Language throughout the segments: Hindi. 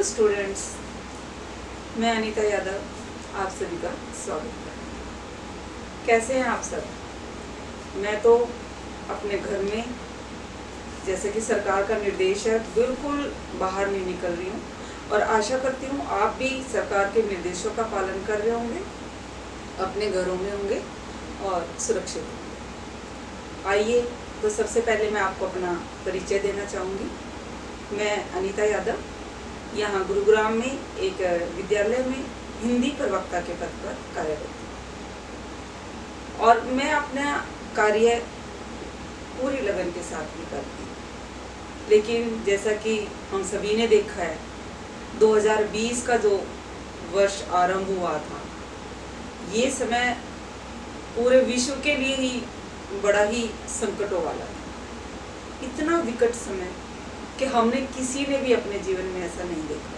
स्टूडेंट्स, मैं अनीता यादव आप सभी का स्वागत करती हूँ। कैसे हैं आप सब? मैं तो अपने घर में, जैसे कि सरकार का निर्देश है, बिल्कुल बाहर नहीं निकल रही हूँ और आशा करती हूँ आप भी सरकार के निर्देशों का पालन कर रहे होंगे, अपने घरों में होंगे और सुरक्षित होंगे। आइए तो सबसे पहले मैं आपको अपना परिचय देना चाहूँगी। मैं अनीता यादव यहाँ गुरुग्राम में एक विद्यालय में हिंदी प्रवक्ता के पद पर कार्यरत हूँ और मैं अपना कार्य पूरी लगन के साथ भी करती हूँ। लेकिन जैसा कि हम सभी ने देखा है, 2020 का जो वर्ष आरंभ हुआ था, ये समय पूरे विश्व के लिए ही बड़ा ही संकटों वाला था। इतना विकट समय कि हमने किसी ने भी अपने जीवन में ऐसा नहीं देखा।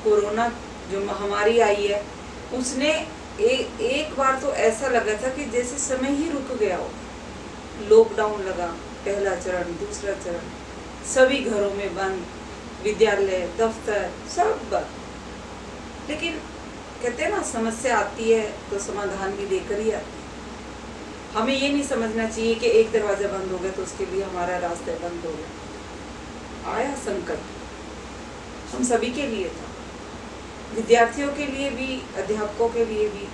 कोरोना जो महामारी आई है, उसने एक बार तो ऐसा लगा था कि जैसे समय ही रुक गया हो। लॉकडाउन लगा, पहला चरण, दूसरा चरण, सभी घरों में बंद, विद्यालय, दफ्तर सब बंद। लेकिन कहते हैं ना, समस्या आती है तो समाधान भी लेकर ही आती है। हमें ये नहीं समझना चाहिए कि एक दरवाजा बंद हो गया तो उसके लिए हमारा रास्ता बंद हो गया। आया संकट हम सभी के लिए था, विद्यार्थियों के लिए भी, अध्यापकों के लिए भी,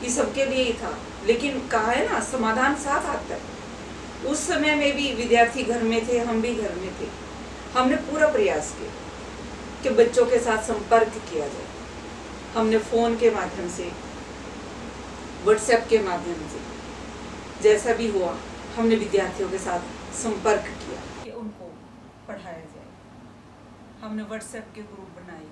ये सबके लिए ही था। लेकिन कहा है ना, समाधान साथ आता है। उस समय में भी विद्यार्थी घर में थे, हम भी घर में थे। हमने पूरा प्रयास किया कि बच्चों के साथ संपर्क किया जाए। हमने फोन के माध्यम से, व्हाट्सएप के माध्यम से, जैसा भी हुआ, हमने विद्यार्थियों के साथ संपर्क किया कि उनको पढ़ाया जाए। हमने व्हाट्सएप के ग्रुप बनाए,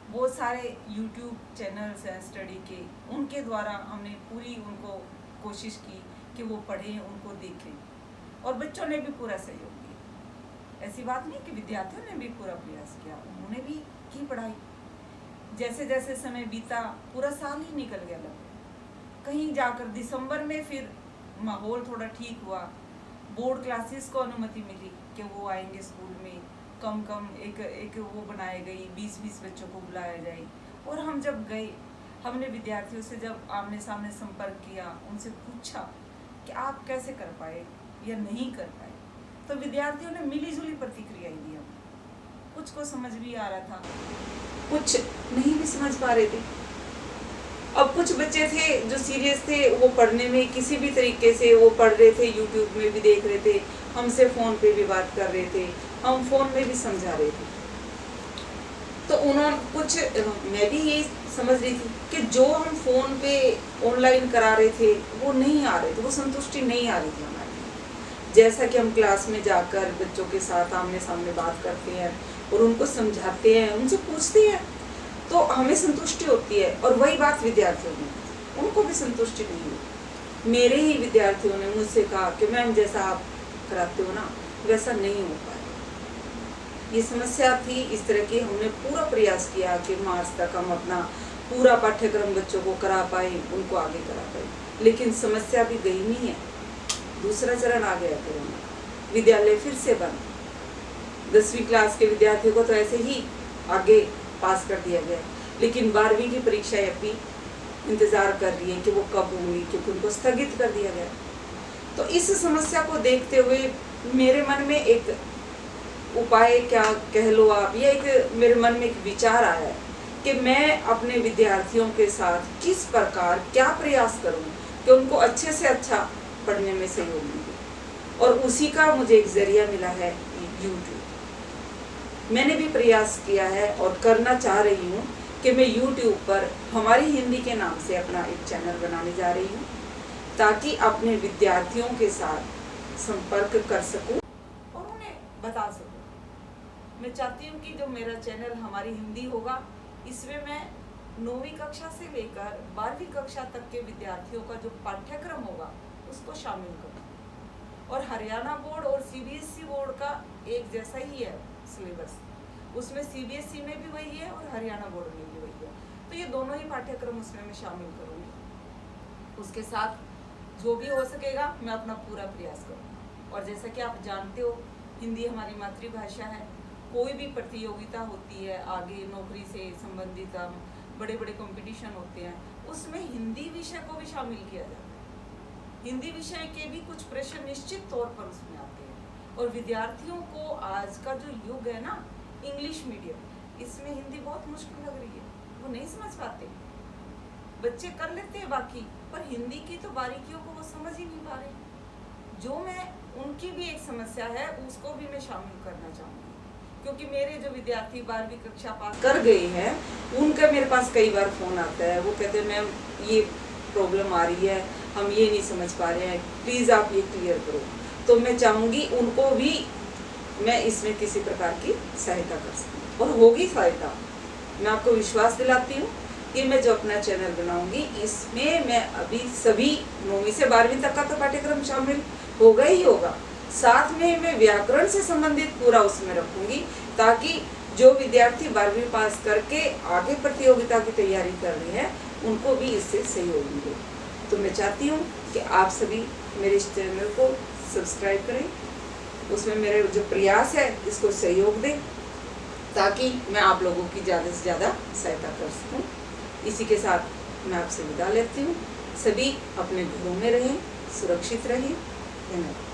बहुत सारे यूट्यूब चैनल्स हैं स्टडी के, उनके द्वारा हमने पूरी उनको कोशिश की कि वो पढ़ें, उनको देखें और बच्चों ने भी पूरा सहयोग किया। ऐसी बात नहीं कि विद्यार्थियों ने भी पूरा प्रयास किया, उन्होंने भी की पढ़ाई। जैसे जैसे समय बीता, पूरा साल ही निकल गया लगभग। कहीं जाकर दिसंबर में फिर माहौल थोड़ा ठीक हुआ, बोर्ड क्लासेस को अनुमति मिली कि वो आएंगे स्कूल में, कम एक वो बनाई गई, 20-20 बच्चों को बुलाया जाए। और हम जब गए, हमने विद्यार्थियों से जब आमने सामने संपर्क किया, उनसे पूछा कि आप कैसे कर पाए या नहीं कर पाए, तो विद्यार्थियों ने मिली जुली प्रतिक्रियाएं दी। कुछ को समझ भी आ रहा था, कुछ नहीं भी समझ पा रहे थे। अब कुछ बच्चे थे जो सीरियस थे, वो पढ़ने में किसी भी तरीके से वो पढ़ रहे थे, यूट्यूब में भी देख रहे थे, हमसे फ़ोन पे भी बात कर रहे थे, हम फ़ोन में भी समझा रहे थे। तो उन्होंने कुछ, मैं भी यही समझ रही थी कि जो हम फ़ोन पे ऑनलाइन करा रहे थे वो नहीं आ रहे थे, वो संतुष्टि नहीं आ रही थी हमारी। जैसा कि हम क्लास में जाकर बच्चों के साथ आमने सामने बात करते हैं और उनको समझाते हैं, उनसे पूछते हैं, तो हमें संतुष्टि होती है। और वही बात विद्यार्थियों में, उनको भी संतुष्टि नहीं हुई। मेरे ही विद्यार्थियों ने मुझसे कहा कि मैम, जैसा आप कराते हो ना, वैसा नहीं हो पाया। ये समस्या थी इस तरह की। हमने पूरा प्रयास किया कि मार्च तक हम अपना पूरा पाठ्यक्रम बच्चों को करा पाए, उनको आगे करा पाए। लेकिन समस्या भी गई नहीं है, दूसरा चरण आ गया कोरोना का, विद्यालय फिर से बंद। 10वीं क्लास के विद्यार्थियों को तो ऐसे ही आगे पास कर दिया गया, लेकिन 12वीं की परीक्षाएं अभी इंतजार कर रही है कि वो कब होंगी, क्योंकि उनको स्थगित कर दिया गया। तो इस समस्या को देखते हुए मेरे मन में एक उपाय, क्या कह लो आप, या एक मेरे मन में एक विचार आया है कि मैं अपने विद्यार्थियों के साथ किस प्रकार, क्या प्रयास करूं कि उनको अच्छे से अच्छा पढ़ने में सहयोग मिले। और उसी का मुझे एक जरिया मिला है यूट्यूब। मैंने भी प्रयास किया है और करना चाह रही हूँ कि मैं यूट्यूब पर हमारी हिंदी के नाम से अपना एक चैनल बनाने जा रही हूँ, ताकि अपने विद्यार्थियों के साथ संपर्क कर सकूँ और उन्हें बता सकूँ। मैं चाहती हूँ कि जो मेरा चैनल हमारी हिंदी होगा, इसमें मैं 9वीं कक्षा से लेकर 12वीं कक्षा तक के विद्यार्थियों का जो पाठ्यक्रम होगा उसको शामिल करूँ। और हरियाणा बोर्ड और CBSE बोर्ड का एक जैसा ही है सिलेबस, उसमें CBSE में भी वही है और हरियाणा बोर्ड में भी वही है। तो ये दोनों ही पाठ्यक्रम उसमें मैं शामिल करूँगी। उसके साथ जो भी हो सकेगा मैं अपना पूरा प्रयास करूँगी। और जैसा कि आप जानते हो, हिंदी हमारी मातृभाषा है कोई भी प्रतियोगिता होती है आगे नौकरी से संबंधित, बड़े बड़े कंपटीशन होते हैं, उसमें हिंदी विषय को भी शामिल किया जाता है। हिंदी विषय के भी कुछ प्रश्न निश्चित तौर पर उसमें आते हैं। और विद्यार्थियों को आज का जो युग है ना, इंग्लिश मीडियम, इसमें हिंदी बहुत मुश्किल लग रही है, वो नहीं समझ पाते। बच्चे कर लेते हैं बाकी, पर हिंदी की तो बारीकियों को वो समझ ही नहीं पा रहे। जो मैं उनकी भी एक समस्या है, उसको भी मैं शामिल करना चाहूँगी, क्योंकि मेरे जो विद्यार्थी 12वीं कक्षा पास कर गए हैं, उनका मेरे पास कई बार फ़ोन आता है। वो कहते हैं मैम ये प्रॉब्लम आ रही है, हम ये नहीं समझ पा रहे हैं, प्लीज़ आप ये क्लियर करो। तो मैं चाहूँगी उनको भी मैं इसमें किसी प्रकार की सहायता कर सकूँ, और होगी सहायता। मैं आपको विश्वास दिलाती हूँ कि मैं जो अपना चैनल बनाऊंगी, इसमें मैं अभी सभी 9वीं से 12वीं तक का तो पाठ्यक्रम शामिल होगा ही होगा, साथ में मैं व्याकरण से संबंधित पूरा उसमें रखूंगी, ताकि जो विद्यार्थी 12वीं पास करके आगे प्रतियोगिता की तैयारी कर रहे हैं, उनको भी इससे सहयोग मिले। तो मैं चाहती हूँ कि आप सभी मेरे इस चैनल को सब्सक्राइब करें, उसमें मेरे जो प्रयास है इसको सहयोग दें, ताकि मैं आप लोगों की ज़्यादा से ज़्यादा सहायता कर सकूँ। इसी के साथ मैं आपसे विदा लेती हूँ। सभी अपने घरों में रहें, सुरक्षित रहें। धन्यवाद।